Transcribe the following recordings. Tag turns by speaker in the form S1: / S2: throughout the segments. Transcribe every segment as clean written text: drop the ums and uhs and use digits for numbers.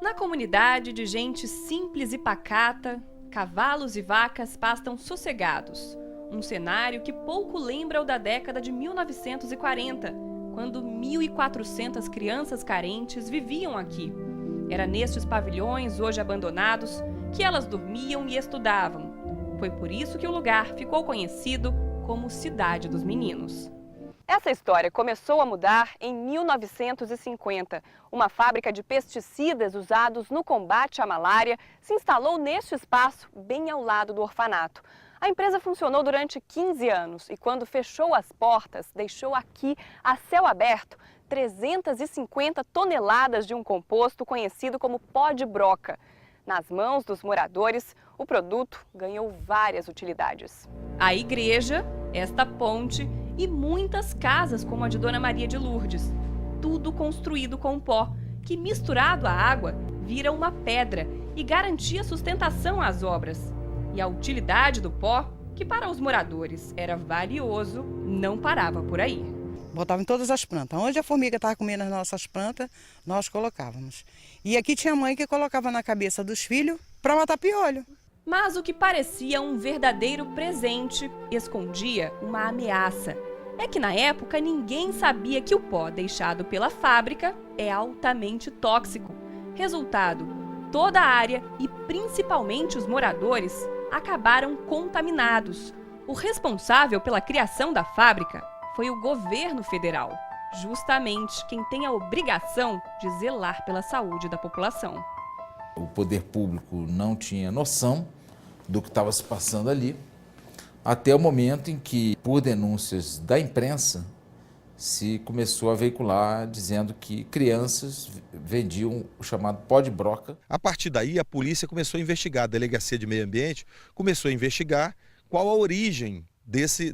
S1: Na comunidade de gente simples e pacata, cavalos e vacas pastam sossegados. Um cenário que pouco lembra o da década de 1940, quando 1.400 crianças carentes viviam aqui. Era nestes pavilhões, hoje abandonados, que elas dormiam e estudavam. Foi por isso que o lugar ficou conhecido como Cidade dos Meninos. Essa história começou a mudar em 1950. Uma fábrica de pesticidas usados no combate à malária se instalou neste espaço, bem ao lado do orfanato. A empresa funcionou durante 15 anos e, quando fechou as portas, deixou aqui, a céu aberto, 350 toneladas de um composto conhecido como pó de broca. Nas mãos dos moradores, o produto ganhou várias utilidades. A igreja, esta ponte e muitas casas como a de Dona Maria de Lourdes. Tudo construído com pó, que misturado à água, vira uma pedra e garantia sustentação às obras. E a utilidade do pó, que para os moradores era valioso, não parava por aí.
S2: Botava em todas as plantas. Onde a formiga estava comendo as nossas plantas, nós colocávamos. E aqui tinha mãe que colocava na cabeça dos filhos para matar piolho.
S1: Mas o que parecia um verdadeiro presente escondia uma ameaça. É que na época ninguém sabia que o pó deixado pela fábrica é altamente tóxico. Resultado, toda a área e principalmente os moradores acabaram contaminados. O responsável pela criação da fábrica foi o governo federal, justamente quem tem a obrigação de zelar pela saúde da população.
S3: O poder público não tinha noção do que estava se passando ali, até o momento em que, por denúncias da imprensa, se começou a veicular dizendo que crianças vendiam o chamado pó de broca.
S4: A partir daí, a polícia começou a investigar, a Delegacia de Meio Ambiente começou a investigar qual a origem desse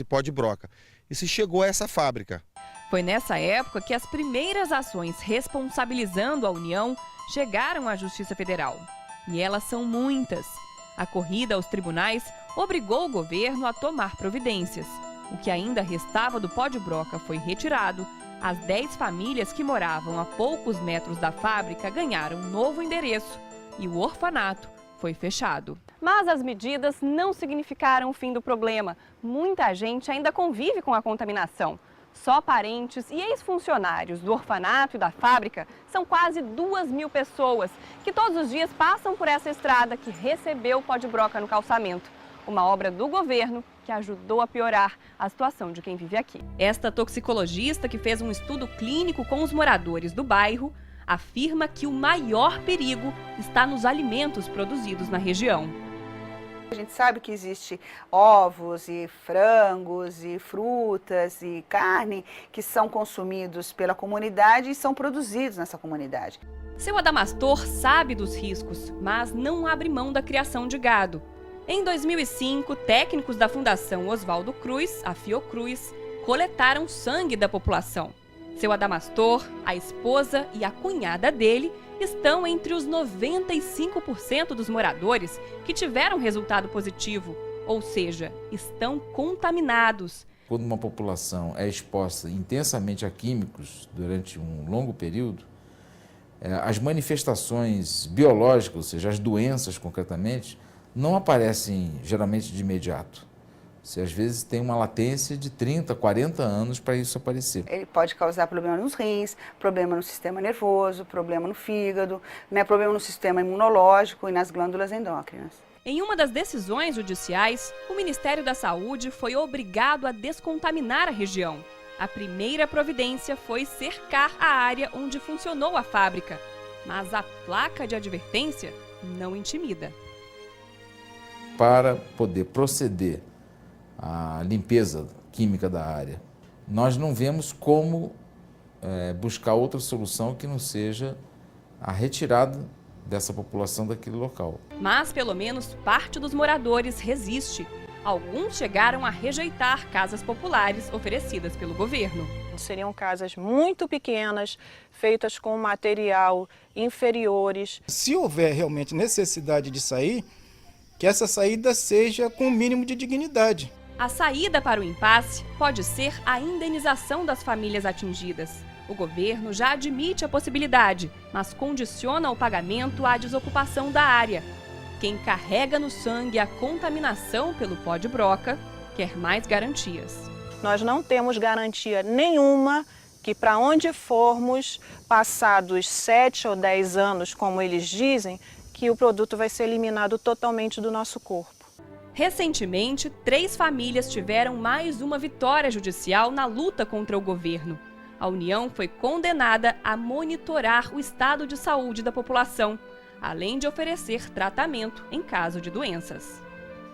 S4: pó de broca. E se chegou a essa fábrica.
S1: Foi nessa época que as primeiras ações responsabilizando a União chegaram à Justiça Federal. E elas são muitas. A corrida aos tribunais obrigou o governo a tomar providências. O que ainda restava do pó de broca foi retirado. As 10 famílias que moravam a poucos metros da fábrica ganharam um novo endereço e o orfanato foi fechado. Mas as medidas não significaram o fim do problema. Muita gente ainda convive com a contaminação. Só parentes e ex-funcionários do orfanato e da fábrica são quase 2.000 pessoas que todos os dias passam por essa estrada que recebeu pó de broca no calçamento. Uma obra do governo que ajudou a piorar a situação de quem vive aqui. Esta toxicologista, que fez um estudo clínico com os moradores do bairro, afirma que o maior perigo está nos alimentos produzidos na região.
S5: A gente sabe que existe ovos e frangos e frutas e carne que são consumidos pela comunidade e são produzidos nessa comunidade.
S1: Seu Adamastor sabe dos riscos, mas não abre mão da criação de gado. Em 2005, técnicos da Fundação Oswaldo Cruz, a Fiocruz, coletaram sangue da população. Seu Adamastor, a esposa e a cunhada dele estão entre os 95% dos moradores que tiveram resultado positivo, ou seja, estão contaminados.
S3: Quando uma população é exposta intensamente a químicos durante um longo período, as manifestações biológicas, ou seja, as doenças concretamente, não aparecem geralmente de imediato. Você às vezes tem uma latência de 30, 40 anos para isso aparecer.
S5: Ele pode causar problema nos rins, problema no sistema nervoso, problema no fígado, problema no sistema imunológico e nas glândulas endócrinas.
S1: Em uma das decisões judiciais, o Ministério da Saúde foi obrigado a descontaminar a região. A primeira providência foi cercar a área onde funcionou a fábrica, mas a placa de advertência não intimida.
S3: Para poder proceder à limpeza química da área, nós não vemos como buscar outra solução que não seja a retirada dessa população daquele local.
S1: Mas pelo menos parte dos moradores resiste. Alguns chegaram a rejeitar casas populares oferecidas pelo governo.
S6: Seriam casas muito pequenas, feitas com material inferiores.
S7: Se houver realmente necessidade de sair, que essa saída seja com o mínimo de dignidade.
S1: A saída para o impasse pode ser a indenização das famílias atingidas. O governo já admite a possibilidade, mas condiciona o pagamento à desocupação da área. Quem carrega no sangue a contaminação pelo pó de broca quer mais garantias.
S6: Nós não temos garantia nenhuma que para onde formos, passados 7 ou 10 anos, como eles dizem, que o produto vai ser eliminado totalmente do nosso corpo.
S1: Recentemente, 3 famílias tiveram mais uma vitória judicial na luta contra o governo. A União foi condenada a monitorar o estado de saúde da população, além de oferecer tratamento em caso de doenças.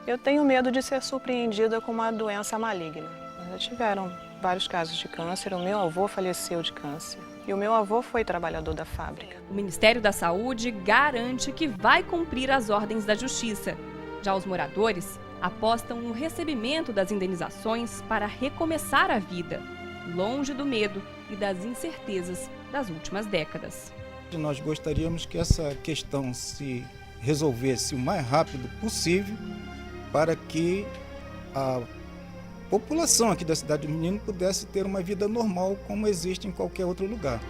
S6: Eu tenho medo de ser surpreendida com uma doença maligna. Já tiveram vários casos de câncer, o meu avô faleceu de câncer. E o meu avô foi trabalhador da fábrica.
S1: O Ministério da Saúde garante que vai cumprir as ordens da Justiça. Já os moradores apostam no recebimento das indenizações para recomeçar a vida, longe do medo e das incertezas das últimas décadas.
S7: Nós gostaríamos que essa questão se resolvesse o mais rápido possível para que a população aqui da cidade do Menino pudesse ter uma vida normal como existe em qualquer outro lugar.